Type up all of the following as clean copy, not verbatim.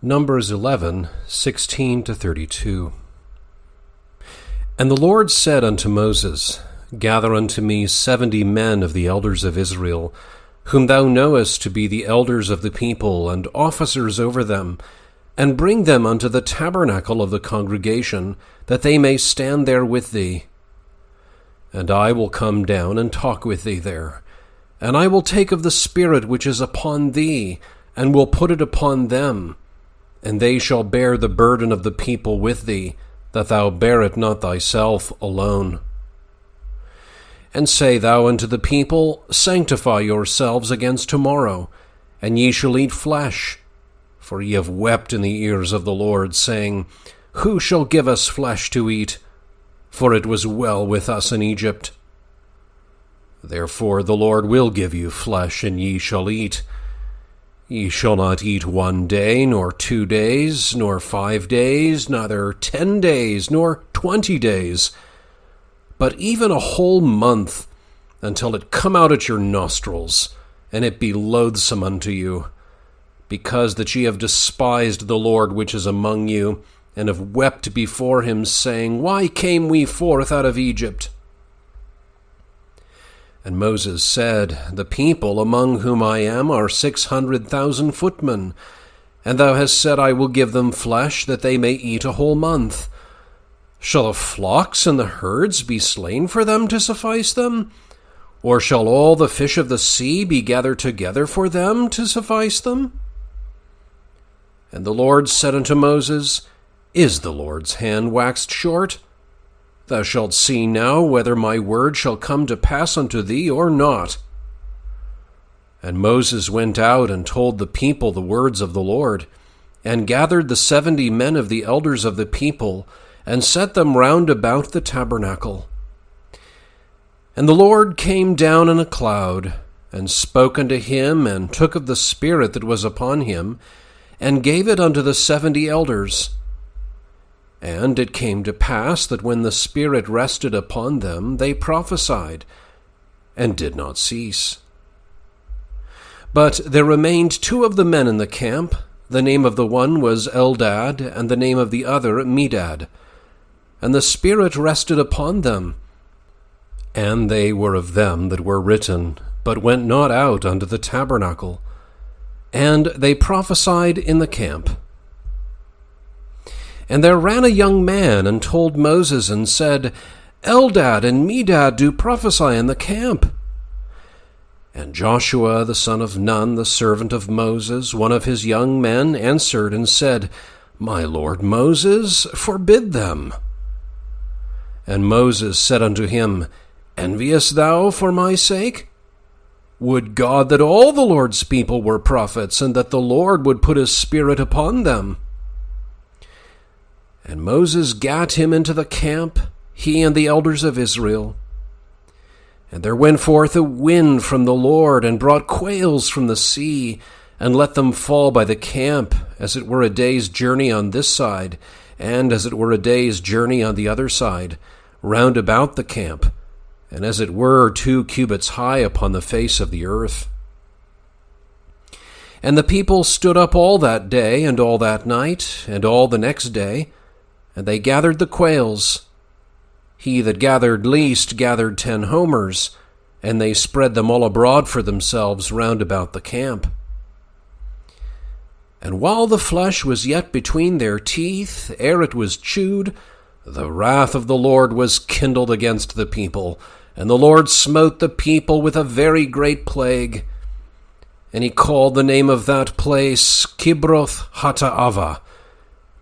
Numbers 11:16-32. And the Lord said unto Moses, Gather unto me 70 men of the elders of Israel, whom thou knowest to be the elders of the people, and officers over them, and bring them unto the tabernacle of the congregation, that they may stand there with thee. And I will come down and talk with thee there. And I will take of the Spirit which is upon thee, and will put it upon them. And they shall bear the burden of the people with thee, that thou bear it not thyself alone. And say thou unto the people, Sanctify yourselves against tomorrow, and ye shall eat flesh. For ye have wept in the ears of the Lord, saying, Who shall give us flesh to eat? For it was well with us in Egypt. Therefore the Lord will give you flesh, and ye shall eat. Ye shall not eat 1 day, nor 2 days, nor 5 days, neither 10 days, nor 20 days, but even a whole month, until it come out at your nostrils, and it be loathsome unto you, because that ye have despised the Lord which is among you, and have wept before him, saying, Why came we forth out of Egypt? And Moses said, The people among whom I am are 600,000 footmen, and thou hast said, I will give them flesh, that they may eat a whole month. Shall the flocks and the herds be slain for them to suffice them? Or shall all the fish of the sea be gathered together for them to suffice them? And the Lord said unto Moses, Is the Lord's hand waxed short? Thou shalt see now whether my word shall come to pass unto thee or not. And Moses went out and told the people the words of the Lord, and gathered the 70 men of the elders of the people, and set them round about the tabernacle. And the Lord came down in a cloud, and spoke unto him, and took of the Spirit that was upon him, and gave it unto the 70 elders. And it came to pass that when the Spirit rested upon them, they prophesied, and did not cease. But there remained 2 of the men in the camp. The name of the one was Eldad, and the name of the other Medad. And the Spirit rested upon them. And they were of them that were written, but went not out unto the tabernacle. And they prophesied in the camp. And there ran a young man, and told Moses, and said, Eldad and Medad do prophesy in the camp. And Joshua the son of Nun, the servant of Moses, one of his young men, answered and said, My lord Moses, forbid them. And Moses said unto him, Enviest thou for my sake? Would God that all the Lord's people were prophets, and that the Lord would put his Spirit upon them. And Moses gat him into the camp, he and the elders of Israel. And there went forth a wind from the Lord, and brought quails from the sea, and let them fall by the camp, as it were a day's journey on this side, and as it were a day's journey on the other side, round about the camp, and as it were 2 cubits high upon the face of the earth. And the people stood up all that day, and all that night, and all the next day, and they gathered the quails. He that gathered least gathered 10 homers, and they spread them all abroad for themselves round about the camp. And while the flesh was yet between their teeth, ere it was chewed, the wrath of the Lord was kindled against the people, and the Lord smote the people with a very great plague. And he called the name of that place Kibrothhattaavah,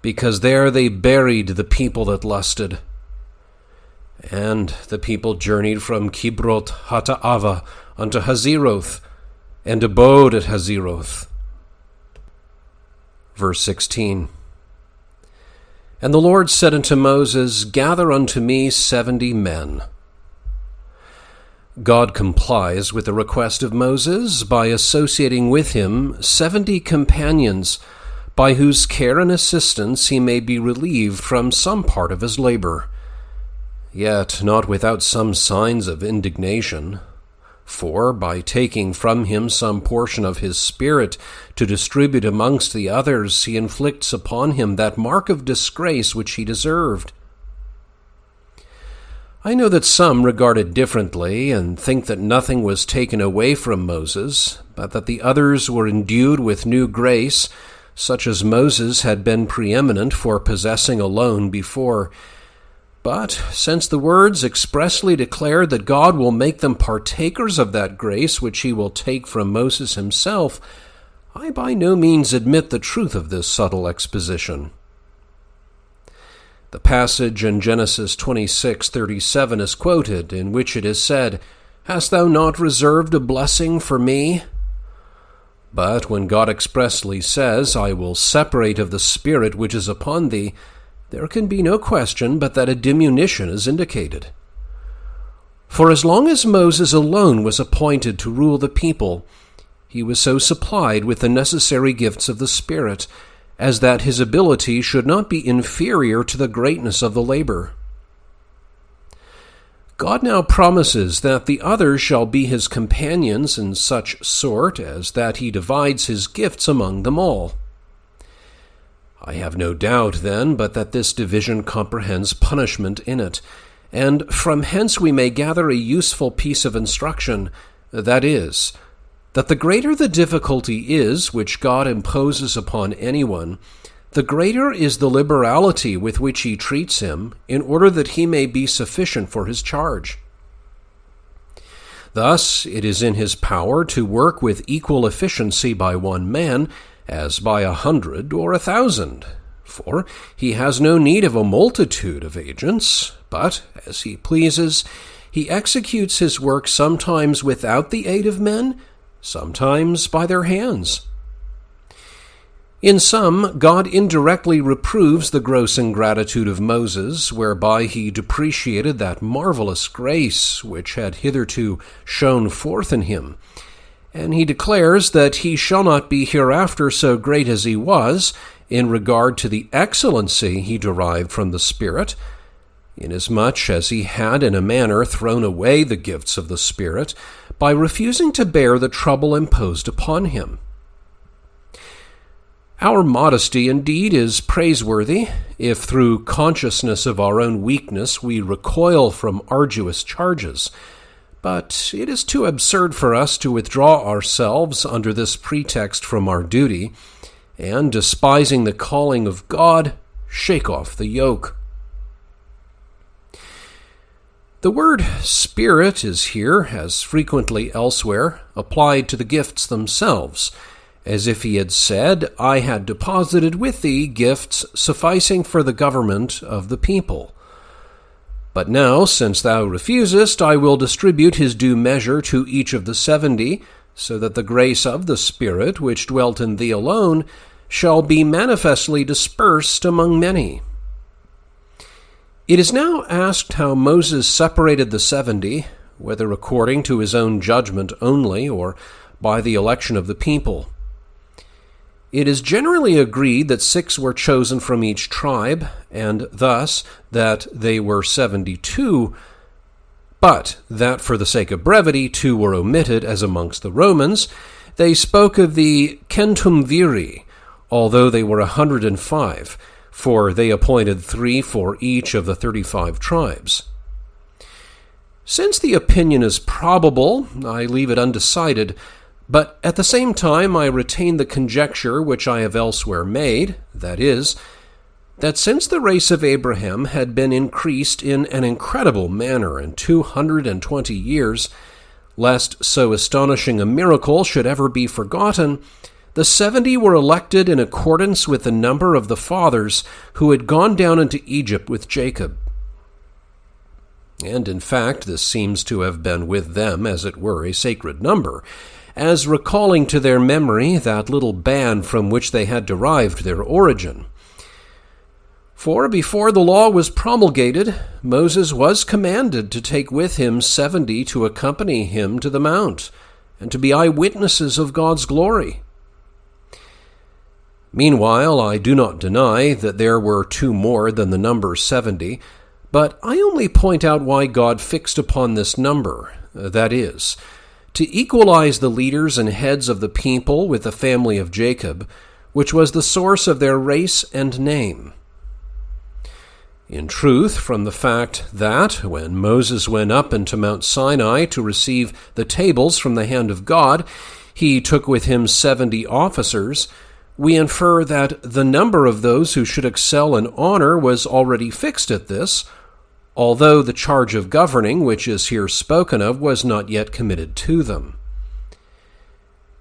because there they buried the people that lusted. And the people journeyed from Kibrothhattaavah unto Hazeroth, and abode at Hazeroth. Verse 16. And the Lord said unto Moses, Gather unto me 70 men. God complies with the request of Moses by associating with him 70 companions, by whose care and assistance he may be relieved from some part of his labor, yet not without some signs of indignation. For by taking from him some portion of his spirit to distribute amongst the others, he inflicts upon him that mark of disgrace which he deserved. I know that some regard it differently and think that nothing was taken away from Moses, but that the others were endued with new grace, such as Moses had been preeminent for possessing alone before. But since the words expressly declare that God will make them partakers of that grace which he will take from Moses himself, I by no means admit the truth of this subtle exposition. The passage in Genesis 26:37 is quoted, in which it is said, "Hast thou not reserved a blessing for me?" But when God expressly says, "I will separate of the Spirit which is upon thee," there can be no question but that a diminution is indicated. For as long as Moses alone was appointed to rule the people, he was so supplied with the necessary gifts of the Spirit, as that his ability should not be inferior to the greatness of the labor. God now promises that the others shall be his companions in such sort as that he divides his gifts among them all. I have no doubt, then, but that this division comprehends punishment in it, and from hence we may gather a useful piece of instruction, that is, that the greater the difficulty is which God imposes upon anyone, the greater is the liberality with which he treats him, in order that he may be sufficient for his charge. Thus, it is in his power to work with equal efficiency by one man, as by 100 or 1,000, for he has no need of a multitude of agents, but, as he pleases, he executes his work sometimes without the aid of men, sometimes by their hands. In some, God indirectly reproves the gross ingratitude of Moses, whereby he depreciated that marvelous grace which had hitherto shone forth in him, and he declares that he shall not be hereafter so great as he was, in regard to the excellency he derived from the Spirit, inasmuch as he had in a manner thrown away the gifts of the Spirit by refusing to bear the trouble imposed upon him. Our modesty indeed is praiseworthy, if through consciousness of our own weakness we recoil from arduous charges, but it is too absurd for us to withdraw ourselves under this pretext from our duty, and, despising the calling of God, shake off the yoke. The word Spirit is here, as frequently elsewhere, applied to the gifts themselves, as if he had said, "I had deposited with thee gifts sufficing for the government of the people. But now, since thou refusest, I will distribute his due measure to each of the 70, so that the grace of the Spirit, which dwelt in thee alone, shall be manifestly dispersed among many." It is now asked how Moses separated the 70, whether according to his own judgment only, or by the election of the people. It is generally agreed that 6 were chosen from each tribe, and thus that they were 72, but that for the sake of brevity 2 were omitted, as amongst the Romans. They spoke of the centumviri, although they were 105, for they appointed 3 for each of the 35 tribes. Since the opinion is probable, I leave it undecided, but at the same time I retain the conjecture which I have elsewhere made, that is, that since the race of Abraham had been increased in an incredible manner in 220 years, lest so astonishing a miracle should ever be forgotten, the 70 were elected in accordance with the number of the fathers who had gone down into Egypt with Jacob. And in fact, this seems to have been with them, as it were, a sacred number, as recalling to their memory that little band from which they had derived their origin. For before the law was promulgated, Moses was commanded to take with him 70 to accompany him to the mount, and to be eyewitnesses of God's glory. Meanwhile, I do not deny that there were 2 more than the number 70, but I only point out why God fixed upon this number, that is, to equalize the leaders and heads of the people with the family of Jacob, which was the source of their race and name. In truth, from the fact that, when Moses went up into Mount Sinai to receive the tables from the hand of God, he took with him 70 officers, we infer that the number of those who should excel in honor was already fixed at this, although the charge of governing, which is here spoken of, was not yet committed to them.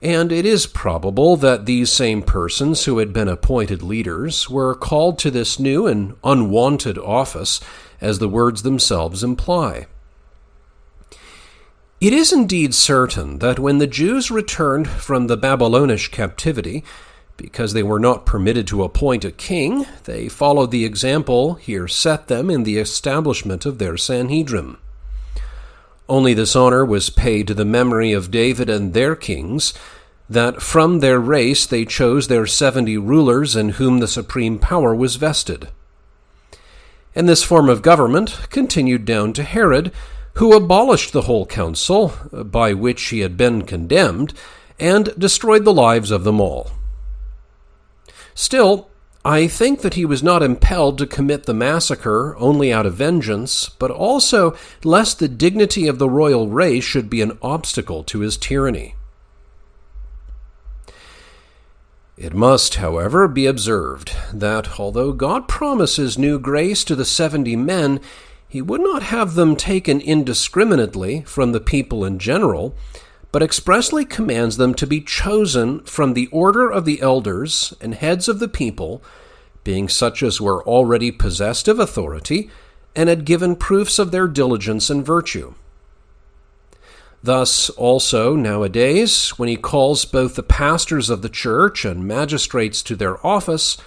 And it is probable that these same persons who had been appointed leaders were called to this new and unwanted office, as the words themselves imply. It is indeed certain that when the Jews returned from the Babylonish captivity, because they were not permitted to appoint a king, they followed the example here set them in the establishment of their Sanhedrin. Only this honor was paid to the memory of David and their kings, that from their race they chose their 70 rulers in whom the supreme power was vested. And this form of government continued down to Herod, who abolished the whole council, by which he had been condemned, and destroyed the lives of them all. Still, I think that he was not impelled to commit the massacre only out of vengeance, but also lest the dignity of the royal race should be an obstacle to his tyranny. It must, however, be observed that although God promises new grace to the 70 men, he would not have them taken indiscriminately from the people in general, but expressly commands them to be chosen from the order of the elders and heads of the people, being such as were already possessed of authority, and had given proofs of their diligence and virtue. Thus also nowadays, when he calls both the pastors of the church and magistrates to their office,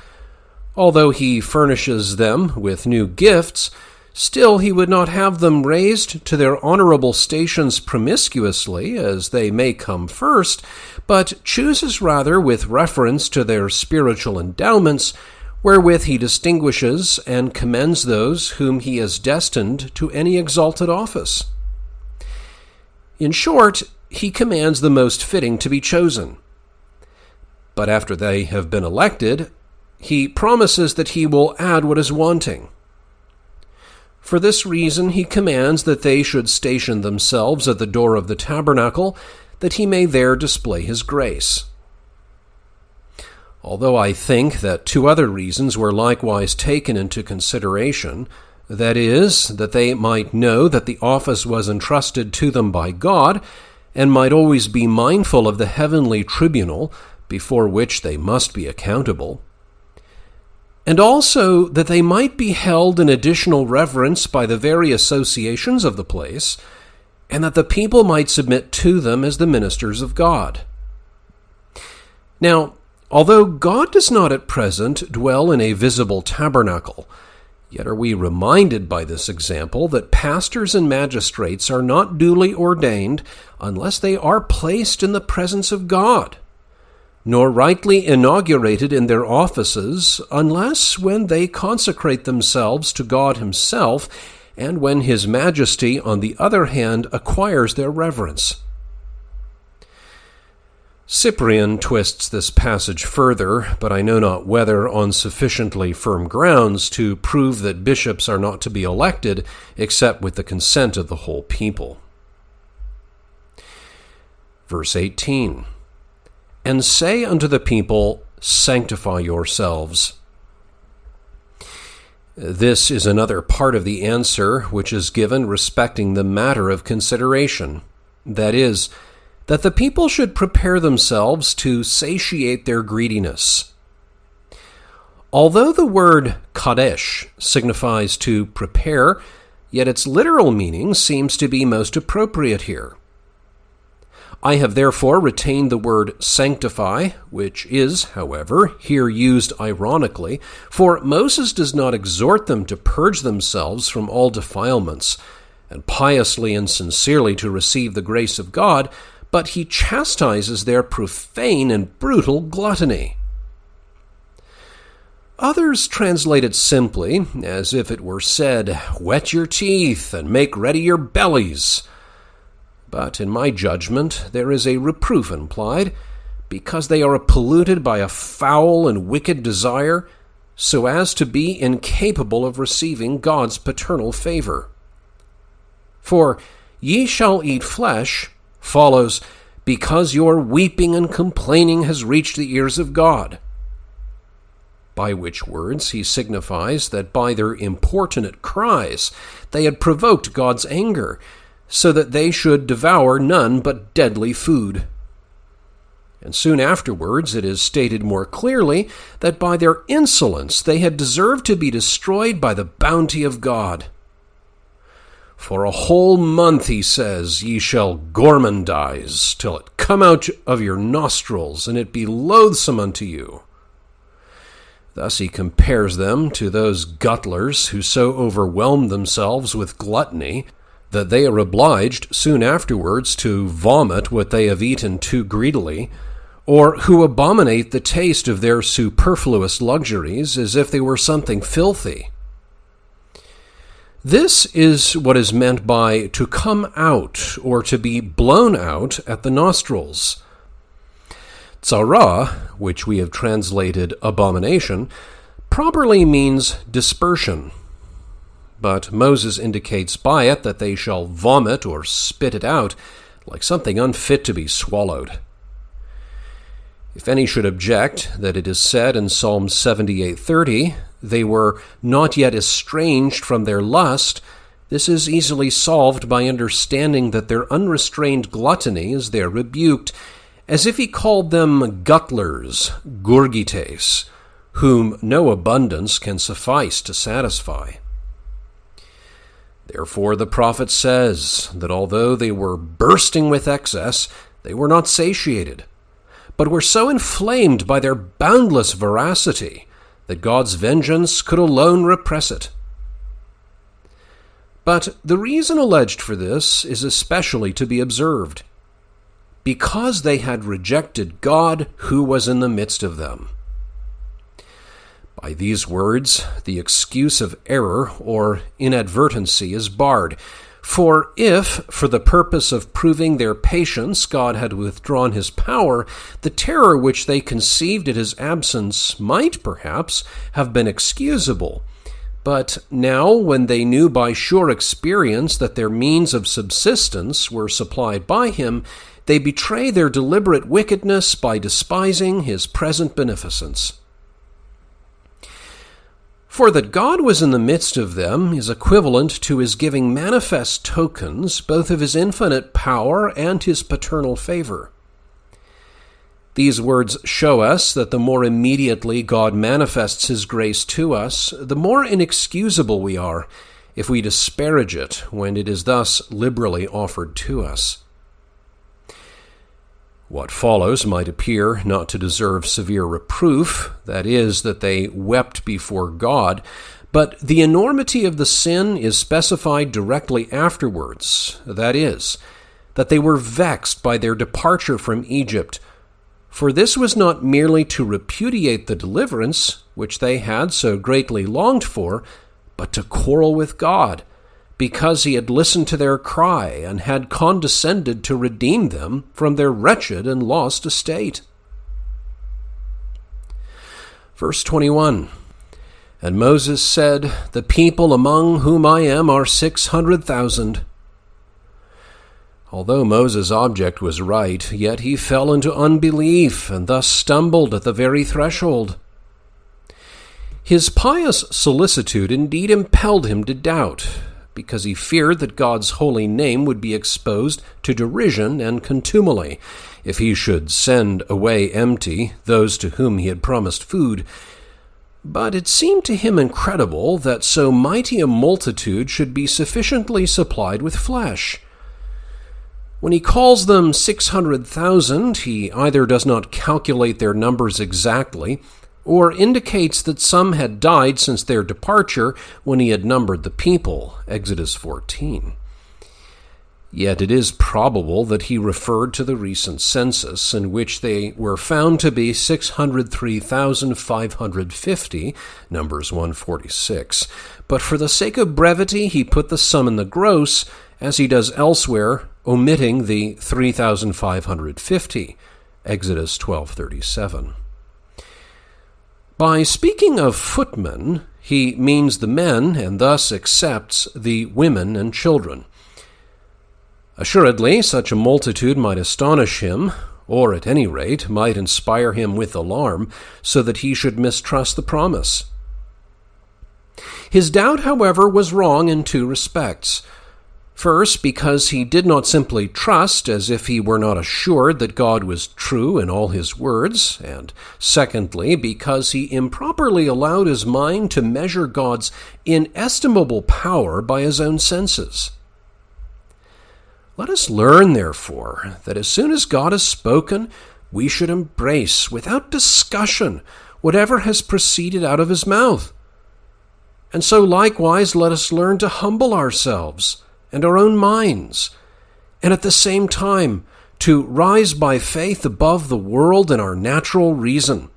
although he furnishes them with new gifts, still he would not have them raised to their honorable stations promiscuously, as they may come first, but chooses rather with reference to their spiritual endowments, wherewith he distinguishes and commends those whom he has destined to any exalted office. In short, he commands the most fitting to be chosen. But after they have been elected, he promises that he will add what is wanting. For this reason he commands that they should station themselves at the door of the tabernacle, that he may there display his grace. Although I think that 2 other reasons were likewise taken into consideration, that is, that they might know that the office was entrusted to them by God, and might always be mindful of the heavenly tribunal before which they must be accountable, and also that they might be held in additional reverence by the very associations of the place, and that the people might submit to them as the ministers of God. Now, although God does not at present dwell in a visible tabernacle, yet are we reminded by this example that pastors and magistrates are not duly ordained unless they are placed in the presence of God, nor rightly inaugurated in their offices unless when they consecrate themselves to God himself, and when his majesty, on the other hand, acquires their reverence. Cyprian twists this passage further, but I know not whether on sufficiently firm grounds to prove that bishops are not to be elected except with the consent of the whole people. Verse 18, "And say unto the people, Sanctify yourselves." This is another part of the answer which is given respecting the matter of consideration, that is, that the people should prepare themselves to satiate their greediness. Although the word kadesh signifies to prepare, yet its literal meaning seems to be most appropriate here. I have therefore retained the word sanctify, which is, however, here used ironically, for Moses does not exhort them to purge themselves from all defilements, and piously and sincerely to receive the grace of God, but he chastises their profane and brutal gluttony. Others translate it simply, as if it were said, "Whet your teeth and make ready your bellies." But in my judgment there is a reproof implied, because they are polluted by a foul and wicked desire, so as to be incapable of receiving God's paternal favor. For ye shall eat flesh follows, because your weeping and complaining has reached the ears of God. By which words he signifies that by their importunate cries they had provoked God's anger, so that they should devour none but deadly food. And soon afterwards it is stated more clearly that by their insolence they had deserved to be destroyed by the bounty of God. For a whole month, he says, ye shall gormandize, till it come out of your nostrils, and it be loathsome unto you. Thus he compares them to those gutlers who so overwhelm themselves with gluttony that they are obliged soon afterwards to vomit what they have eaten too greedily, or who abominate the taste of their superfluous luxuries as if they were something filthy. This is what is meant by to come out, or to be blown out at the nostrils. Tzara, which we have translated abomination, properly means dispersion. But Moses indicates by it that they shall vomit or spit it out like something unfit to be swallowed. If any should object that it is said in Psalm 78:30, they were not yet estranged from their lust, this is easily solved by understanding that their unrestrained gluttony is there rebuked, as if he called them gutlers, gurgites, whom no abundance can suffice to satisfy. Therefore the prophet says that although they were bursting with excess, they were not satiated, but were so inflamed by their boundless voracity that God's vengeance could alone repress it. But the reason alleged for this is especially to be observed, because they had rejected God who was in the midst of them. By these words, the excuse of error or inadvertency is barred. For if, for the purpose of proving their patience, God had withdrawn his power, the terror which they conceived at his absence might, perhaps, have been excusable. But now, when they knew by sure experience that their means of subsistence were supplied by him, they betray their deliberate wickedness by despising his present beneficence. For that God was in the midst of them is equivalent to his giving manifest tokens both of his infinite power and his paternal favor. These words show us that the more immediately God manifests his grace to us, the more inexcusable we are if we disparage it when it is thus liberally offered to us. What follows might appear not to deserve severe reproof, that is, that they wept before God, but the enormity of the sin is specified directly afterwards, that is, that they were vexed by their departure from Egypt, for this was not merely to repudiate the deliverance, which they had so greatly longed for, but to quarrel with God, because he had listened to their cry and had condescended to redeem them from their wretched and lost estate. Verse 21, And Moses said, The people among whom I am are 600,000. Although Moses' object was right, yet he fell into unbelief and thus stumbled at the very threshold. His pious solicitude indeed impelled him to doubt, because he feared that God's holy name would be exposed to derision and contumely if he should send away empty those to whom he had promised food. But it seemed to him incredible that so mighty a multitude should be sufficiently supplied with flesh. When he calls them 600,000, he either does not calculate their numbers exactly, or indicates that some had died since their departure when he had numbered the people, Exodus 14. Yet it is probable that he referred to the recent census, in which they were found to be 603,550, Numbers 146. But for the sake of brevity, he put the sum in the gross, as he does elsewhere, omitting the 3,550, Exodus 12:37. By speaking of footmen, he means the men, and thus accepts the women and children. Assuredly, such a multitude might astonish him, or at any rate might inspire him with alarm, so that he should mistrust the promise. His doubt, however, was wrong in two respects. First, because he did not simply trust as if he were not assured that God was true in all his words, and secondly, because he improperly allowed his mind to measure God's inestimable power by his own senses. Let us learn, therefore, that as soon as God has spoken, we should embrace, without discussion, whatever has proceeded out of his mouth. And so likewise let us learn to humble ourselves and our own minds, and at the same time to rise by faith above the world and our natural reason,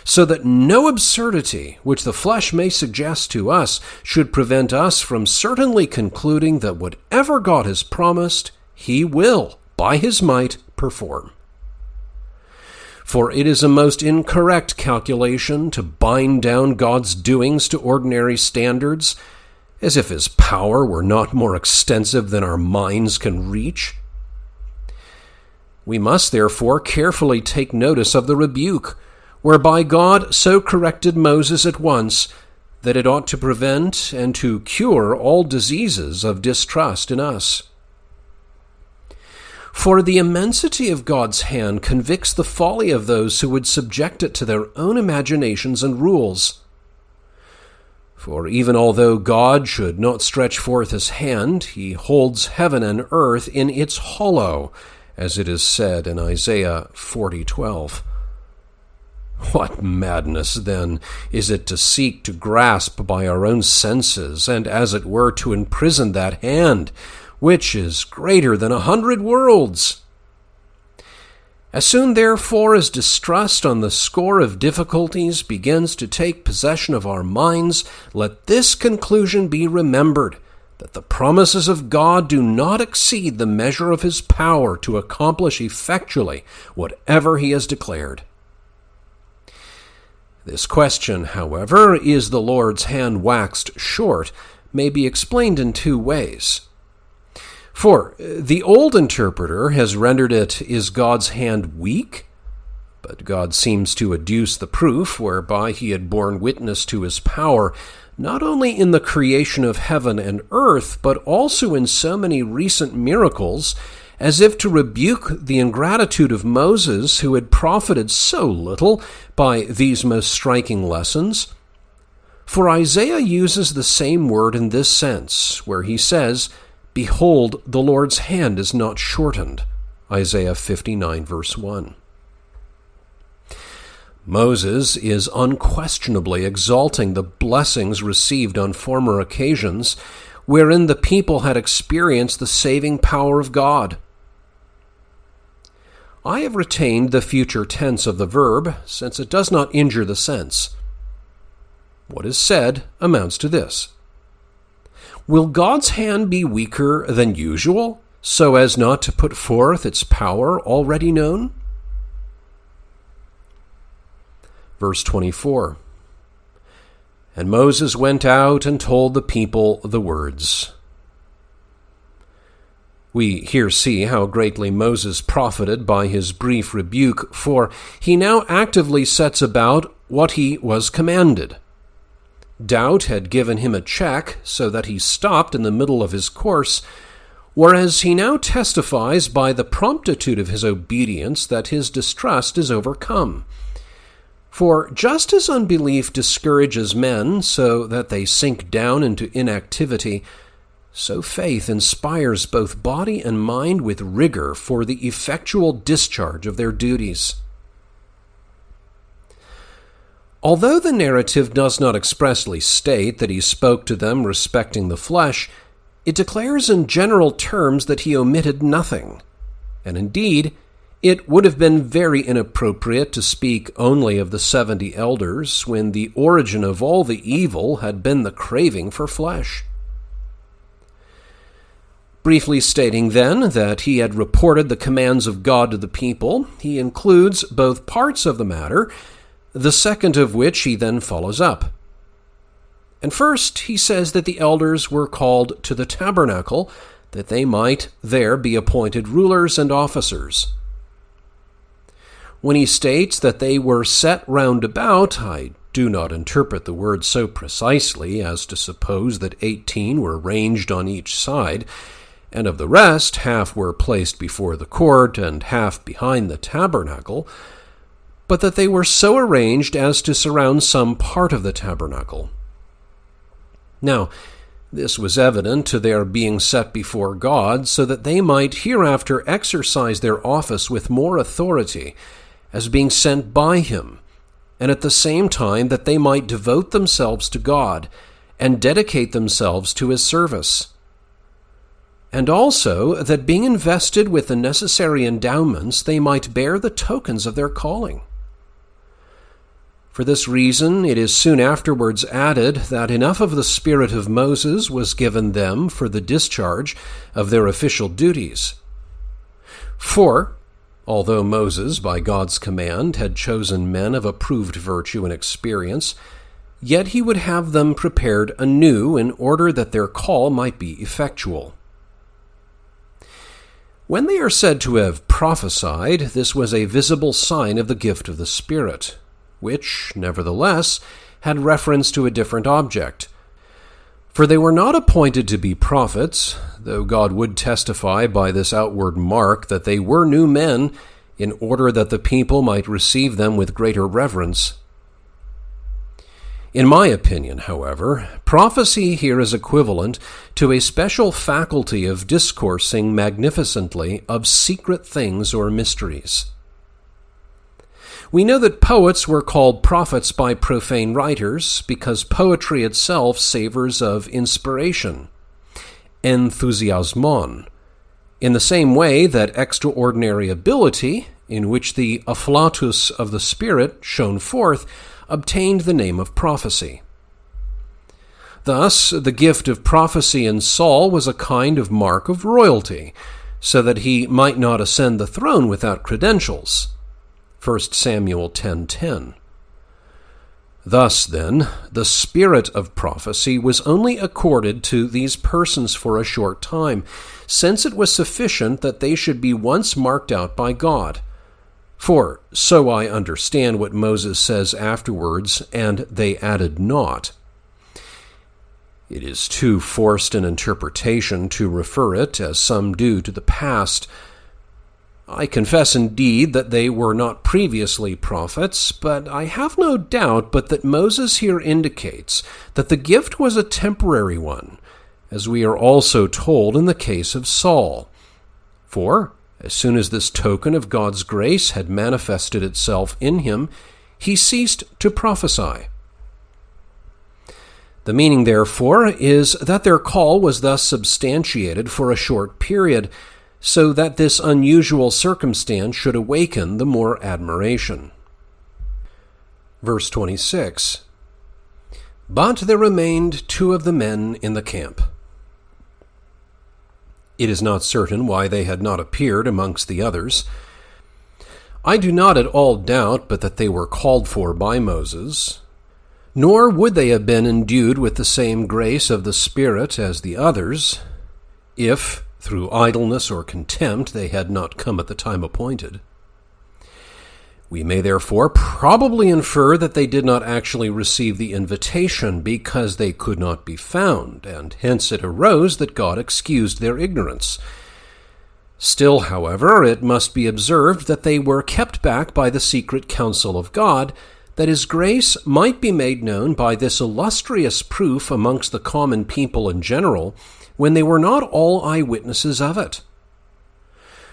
so that no absurdity which the flesh may suggest to us should prevent us from certainly concluding that whatever God has promised, he will, by his might, perform. For it is a most incorrect calculation to bind down God's doings to ordinary standards, as if his power were not more extensive than our minds can reach. We must therefore carefully take notice of the rebuke, whereby God so corrected Moses at once that it ought to prevent and to cure all diseases of distrust in us. For the immensity of God's hand convicts the folly of those who would subject it to their own imaginations and rules. For even although God should not stretch forth his hand, he holds heaven and earth in its hollow, as it is said in Isaiah 40:12. What madness, then, is it to seek to grasp by our own senses, and as it were to imprison that hand, which is greater than 100 worlds? As soon, therefore, as distrust on the score of difficulties begins to take possession of our minds, let this conclusion be remembered, that the promises of God do not exceed the measure of his power to accomplish effectually whatever he has declared. This question, however, is the Lord's hand waxed short, may be explained in two ways. For the old interpreter has rendered it, is God's hand weak? But God seems to adduce the proof whereby he had borne witness to his power, not only in the creation of heaven and earth, but also in so many recent miracles, as if to rebuke the ingratitude of Moses, who had profited so little by these most striking lessons. For Isaiah uses the same word in this sense, where he says, "Behold, the Lord's hand is not shortened." Isaiah 59, verse 1. Moses is unquestionably exalting the blessings received on former occasions, wherein the people had experienced the saving power of God. I have retained the future tense of the verb, since it does not injure the sense. What is said amounts to this: will God's hand be weaker than usual, so as not to put forth its power already known? Verse 24. And Moses went out and told the people the words. We here see how greatly Moses profited by his brief rebuke, for he now actively sets about what he was commanded. Doubt had given him a check, so that he stopped in the middle of his course, whereas he now testifies by the promptitude of his obedience that his distrust is overcome. For just as unbelief discourages men so that they sink down into inactivity, so faith inspires both body and mind with rigor for the effectual discharge of their duties. Although the narrative does not expressly state that he spoke to them respecting the flesh, it declares in general terms that he omitted nothing. And indeed, it would have been very inappropriate to speak only of the 70 elders when the origin of all the evil had been the craving for flesh. Briefly stating then that he had reported the commands of God to the people, he includes both parts of the matter, the second of which he then follows up. And first, he says that the elders were called to the tabernacle, that they might there be appointed rulers and officers. When he states that they were set round about, I do not interpret the word so precisely as to suppose that 18 were ranged on each side, and of the rest, half were placed before the court and half behind the tabernacle, but that they were so arranged as to surround some part of the tabernacle. Now, this was evident to their being set before God, so that they might hereafter exercise their office with more authority, as being sent by him, and at the same time that they might devote themselves to God, and dedicate themselves to his service. And also that being invested with the necessary endowments, they might bear the tokens of their calling. For this reason, it is soon afterwards added that enough of the spirit of Moses was given them for the discharge of their official duties. For, although Moses, by God's command, had chosen men of approved virtue and experience, yet he would have them prepared anew in order that their call might be effectual. When they are said to have prophesied, this was a visible sign of the gift of the Spirit, which, nevertheless, had reference to a different object. For they were not appointed to be prophets, though God would testify by this outward mark that they were new men, in order that the people might receive them with greater reverence. In my opinion, however, prophecy here is equivalent to a special faculty of discoursing magnificently of secret things or mysteries. We know that poets were called prophets by profane writers because poetry itself savors of inspiration, enthusiasmon, in the same way that extraordinary ability, in which the afflatus of the Spirit shone forth, obtained the name of prophecy. Thus, the gift of prophecy in Saul was a kind of mark of royalty, so that he might not ascend the throne without credentials. 1 Samuel 10:10. Thus, then, the spirit of prophecy was only accorded to these persons for a short time, since it was sufficient that they should be once marked out by God. For, so I understand what Moses says afterwards, and they added not. It is too forced an interpretation to refer it, as some do, to the past. I confess indeed that they were not previously prophets, but I have no doubt but that Moses here indicates that the gift was a temporary one, as we are also told in the case of Saul. For, as soon as this token of God's grace had manifested itself in him, he ceased to prophesy. The meaning, therefore, is that their call was thus substantiated for a short period, so that this unusual circumstance should awaken the more admiration. Verse 26. But there remained 2 of the men in the camp. It is not certain why they had not appeared amongst the others. I do not at all doubt but that they were called for by Moses, nor would they have been endued with the same grace of the Spirit as the others, if, through idleness or contempt, they had not come at the time appointed. We may therefore probably infer that they did not actually receive the invitation because they could not be found, and hence it arose that God excused their ignorance. Still, however, it must be observed that they were kept back by the secret counsel of God, that his grace might be made known by this illustrious proof amongst the common people in general, when they were not all eyewitnesses of it.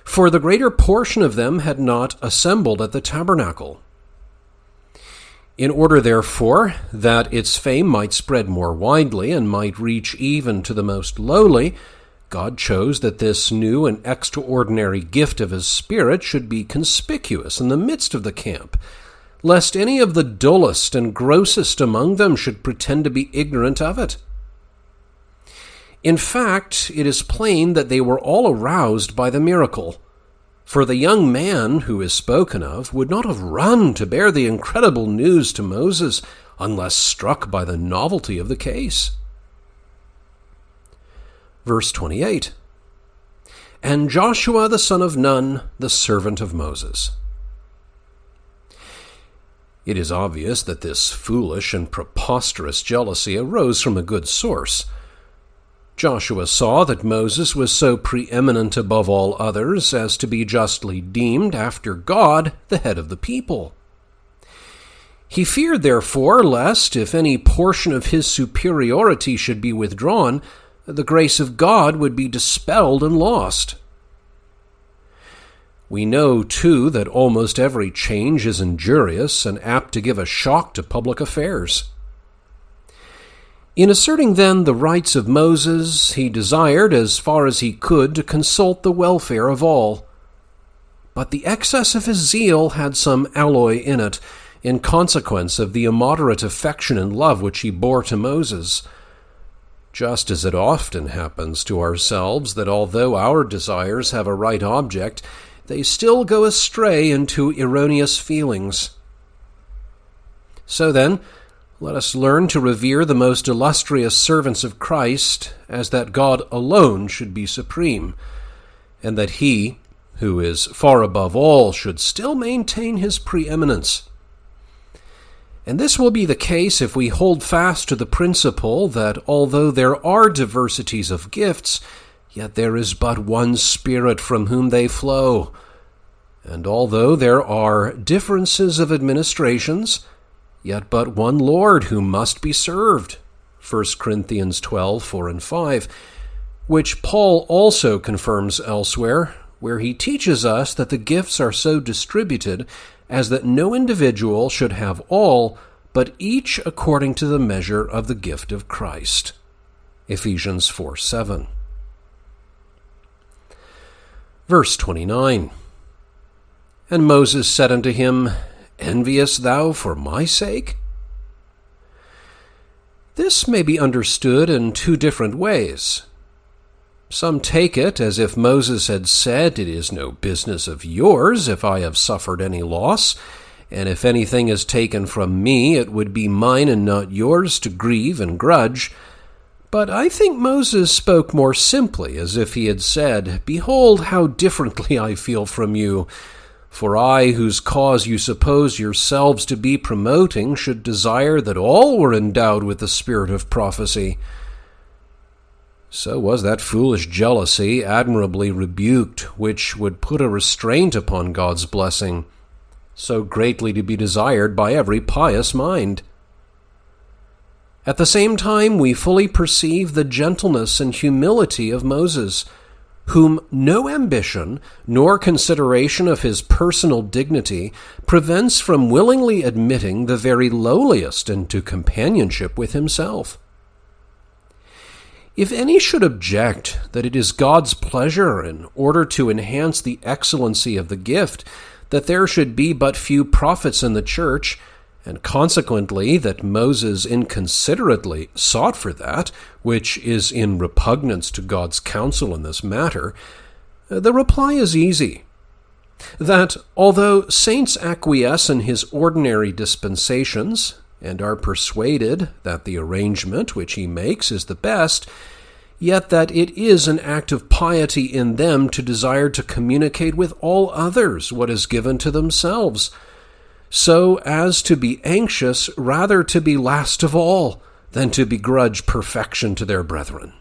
For the greater portion of them had not assembled at the tabernacle. In order, therefore, that its fame might spread more widely and might reach even to the most lowly, God chose that this new and extraordinary gift of his Spirit should be conspicuous in the midst of the camp, lest any of the dullest and grossest among them should pretend to be ignorant of it. In fact, it is plain that they were all aroused by the miracle, for the young man who is spoken of would not have run to bear the incredible news to Moses unless struck by the novelty of the case. Verse 28. And Joshua the son of Nun, the servant of Moses. It is obvious that this foolish and preposterous jealousy arose from a good source. Joshua saw that Moses was so preeminent above all others as to be justly deemed, after God, the head of the people. He feared, therefore, lest, if any portion of his superiority should be withdrawn, the grace of God would be dispelled and lost. We know, too, that almost every change is injurious and apt to give a shock to public affairs. In asserting, then, the rights of Moses, he desired, as far as he could, to consult the welfare of all. But the excess of his zeal had some alloy in it, in consequence of the immoderate affection and love which he bore to Moses. Just as it often happens to ourselves that although our desires have a right object, they still go astray into erroneous feelings. So then, let us learn to revere the most illustrious servants of Christ, as that God alone should be supreme, and that he, who is far above all, should still maintain his preeminence. And this will be the case if we hold fast to the principle that although there are diversities of gifts, yet there is but one Spirit from whom they flow. And although there are differences of administrations, yet but one Lord who must be served, 1 Corinthians 12, 4 and 5, which Paul also confirms elsewhere, where he teaches us that the gifts are so distributed as that no individual should have all, but each according to the measure of the gift of Christ. Ephesians 4, 7. Verse 29. And Moses said unto him, Enviest thou for my sake? This may be understood in two different ways. Some take it as if Moses had said, It is no business of yours if I have suffered any loss, and if anything is taken from me, it would be mine and not yours to grieve and grudge. But I think Moses spoke more simply, as if he had said, Behold how differently I feel from you. For I, whose cause you suppose yourselves to be promoting, should desire that all were endowed with the spirit of prophecy. So was that foolish jealousy admirably rebuked, which would put a restraint upon God's blessing, so greatly to be desired by every pious mind. At the same time, we fully perceive the gentleness and humility of Moses, whom no ambition nor consideration of his personal dignity prevents from willingly admitting the very lowliest into companionship with himself. If any should object that it is God's pleasure, in order to enhance the excellency of the gift, that there should be but few prophets in the church, and consequently that Moses inconsiderately sought for that, which is in repugnance to God's counsel in this matter, the reply is easy. That although saints acquiesce in his ordinary dispensations, and are persuaded that the arrangement which he makes is the best, yet that it is an act of piety in them to desire to communicate with all others what is given to themselves, so as to be anxious rather to be last of all than to begrudge perfection to their brethren.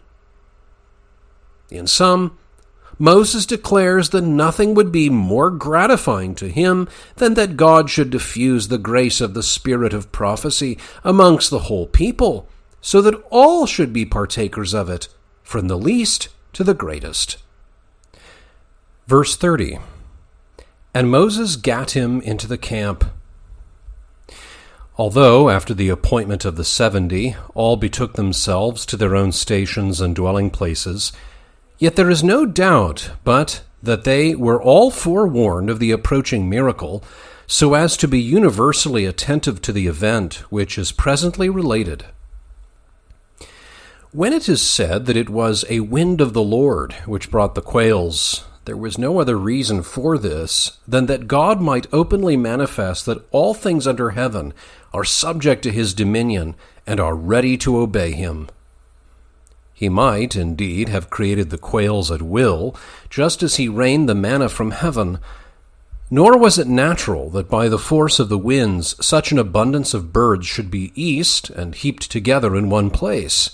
In sum, Moses declares that nothing would be more gratifying to him than that God should diffuse the grace of the spirit of prophecy amongst the whole people, so that all should be partakers of it, from the least to the greatest. Verse 30. And Moses gat him into the camp. Although, after the appointment of the 70, all betook themselves to their own stations and dwelling places, yet there is no doubt but that they were all forewarned of the approaching miracle, so as to be universally attentive to the event which is presently related. When it is said that it was a wind of the Lord which brought the quails, there was no other reason for this than that God might openly manifest that all things under heaven are subject to his dominion and are ready to obey him. He might, indeed, have created the quails at will, just as he rained the manna from heaven, nor was it natural that by the force of the winds such an abundance of birds should be east and heaped together in one place.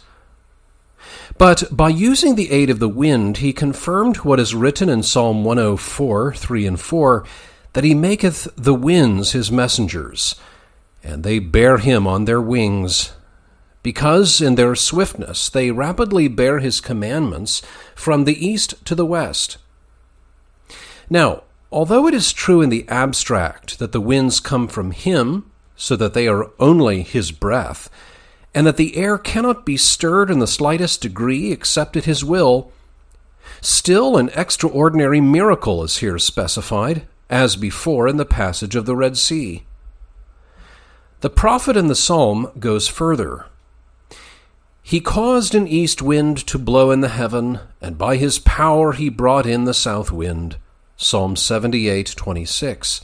But by using the aid of the wind, he confirmed what is written in Psalm 104, 3 and 4, that he maketh the winds his messengers, and they bear him on their wings, because in their swiftness they rapidly bear his commandments from the east to the west. Now, although it is true in the abstract that the winds come from him, so that they are only his breath, and that the air cannot be stirred in the slightest degree except at his will, still an extraordinary miracle is here specified, as before in the passage of the Red Sea. The prophet in the psalm goes further. He caused an east wind to blow in the heaven, and by his power he brought in the south wind. Psalm 78:26.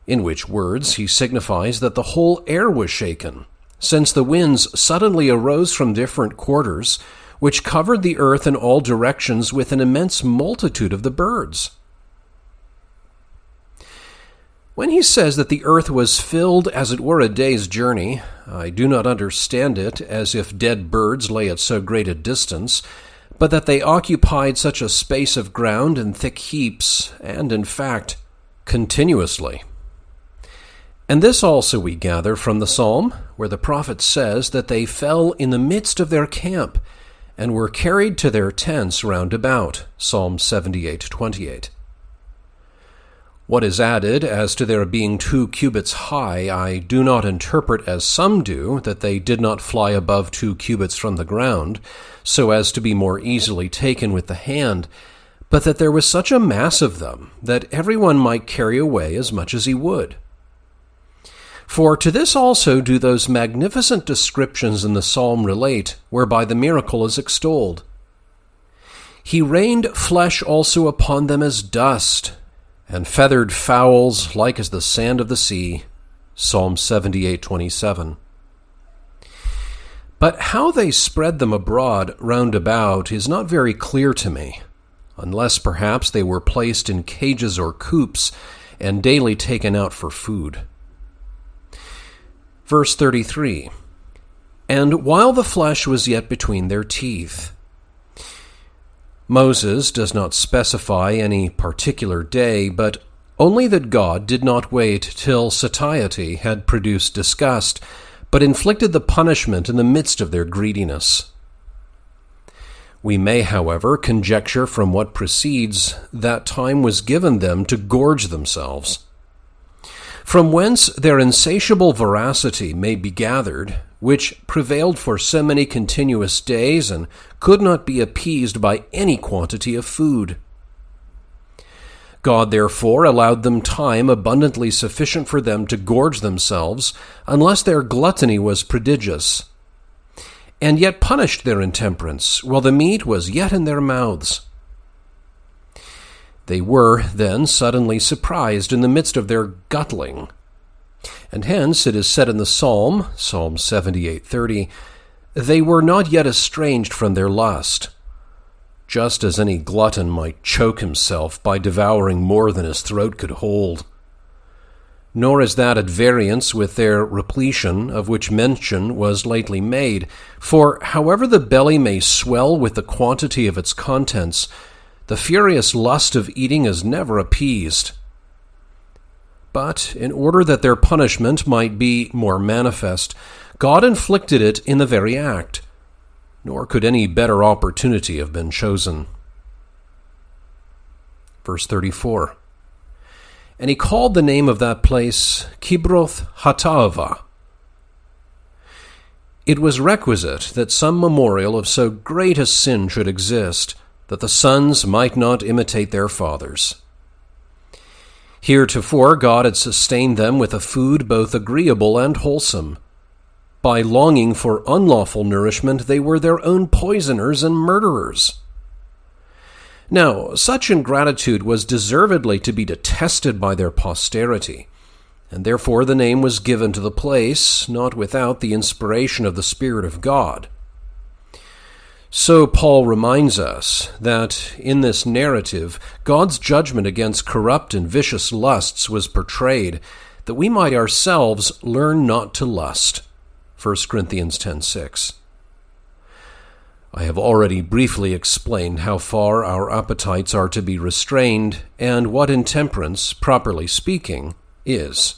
In which words he signifies that the whole air was shaken, since the winds suddenly arose from different quarters, which covered the earth in all directions with an immense multitude of the birds. When he says that the earth was filled as it were a day's journey, I do not understand it as if dead birds lay at so great a distance, but that they occupied such a space of ground in thick heaps, and in fact, continuously. And this also we gather from the psalm, where the prophet says that they fell in the midst of their camp, and were carried to their tents round about. Psalm 78:28. What is added as to their being 2 cubits high, I do not interpret as some do, that they did not fly above 2 cubits from the ground, so as to be more easily taken with the hand, but that there was such a mass of them that everyone might carry away as much as he would. For to this also do those magnificent descriptions in the psalm relate, whereby the miracle is extolled. He rained flesh also upon them as dust, and feathered fowls like as the sand of the sea. Psalm 78:27. But how they spread them abroad round about is not very clear to me, unless perhaps they were placed in cages or coops, and daily taken out for food. Verse 33, and while the flesh was yet between their teeth. Moses does not specify any particular day, but only that God did not wait till satiety had produced disgust, but inflicted the punishment in the midst of their greediness. We may, however, conjecture from what precedes that time was given them to gorge themselves. From whence their insatiable voracity may be gathered, which prevailed for so many continuous days and could not be appeased by any quantity of food. God therefore allowed them time abundantly sufficient for them to gorge themselves, unless their gluttony was prodigious, and yet punished their intemperance, while the meat was yet in their mouths. They were then suddenly surprised in the midst of their guttling. And hence it is said in the Psalm, Psalm 78:30, they were not yet estranged from their lust, just as any glutton might choke himself by devouring more than his throat could hold. Nor is that at variance with their repletion, of which mention was lately made, for however the belly may swell with the quantity of its contents, the furious lust of eating is never appeased. But in order that their punishment might be more manifest, God inflicted it in the very act, nor could any better opportunity have been chosen. Verse 34, and he called the name of that place Kibrothhattaavah. It was requisite that some memorial of so great a sin should exist, that the sons might not imitate their fathers. Heretofore God had sustained them with a food both agreeable and wholesome. By longing for unlawful nourishment, they were their own poisoners and murderers. Now, such ingratitude was deservedly to be detested by their posterity, and therefore the name was given to the place, not without the inspiration of the Spirit of God. So Paul reminds us that in this narrative, God's judgment against corrupt and vicious lusts was portrayed, that we might ourselves learn not to lust. 1 Corinthians 10:6. I have already briefly explained how far our appetites are to be restrained and what intemperance, properly speaking, is.